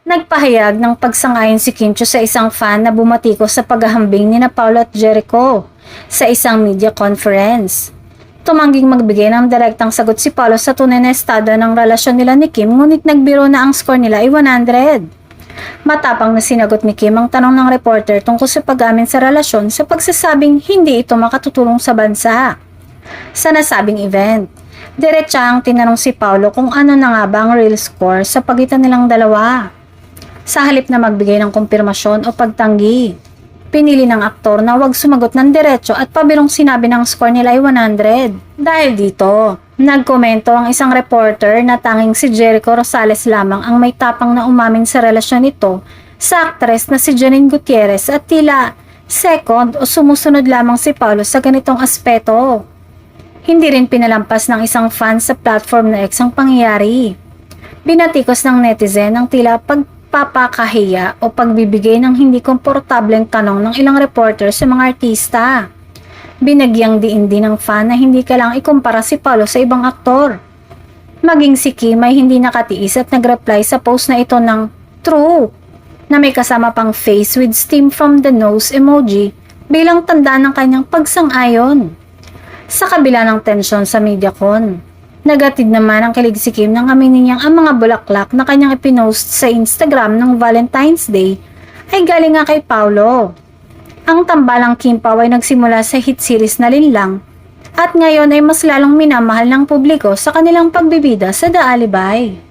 Nagpahayag ng pagsang-ayon si Kim Chiu sa isang fan na bumatikos sa paghahambing ni Paolo at Jericho sa isang media conference. Tumangging magbigay ng direktang sagot si Paolo sa tunay na estado ng relasyon nila ni Kim, ngunit nagbiro na ang score nila ay 100. Matapang na sinagot ni Kim ang tanong ng reporter tungkol sa pag-amin sa relasyon sa pagsasabing hindi ito makatutulong sa bansa. Sa nasabing event, diretsahang tinanong si Paolo kung ano na nga ba ang real score sa pagitan nilang dalawa. Sa halip na magbigay ng kumpirmasyon o pagtanggi, pinili ng aktor na huwag sumagot ng diretso at pabirong sinabi ng score nila ay 100. Dahil dito, nagkomento ang isang reporter na tanging si Jericho Rosales lamang ang may tapang na umamin sa relasyon nito sa aktres na si Janine Gutierrez at tila second o sumusunod lamang si Paolo sa ganitong aspeto. Hindi rin pinalampas ng isang fan sa platform na X ang pangyayari. Binatikos ng netizen ang tila pagpapakahiya o pagbibigay ng hindi komportableng tanong ng ilang reporter sa mga artista. Binagyang diin din ng fan na hindi kailangang ikumpara si Paolo sa ibang aktor. Maging si Kim ay hindi nakatiis at nagreply sa post na ito ng true na may kasama pang face with steam from the nose emoji bilang tanda ng kanyang pagsang-ayon. Sa kabila ng tensyon sa MediaCon, nagatid naman ang kilig si Kim nang aminin niyang ang mga bulaklak na kanyang ipinost sa Instagram ng Valentine's Day ay galing nga kay Paolo. Ang tambalang Kim Pao ay nagsimula sa hit series na Linlang at ngayon ay mas lalong minamahal ng publiko sa kanilang pagbibida sa The Alibay.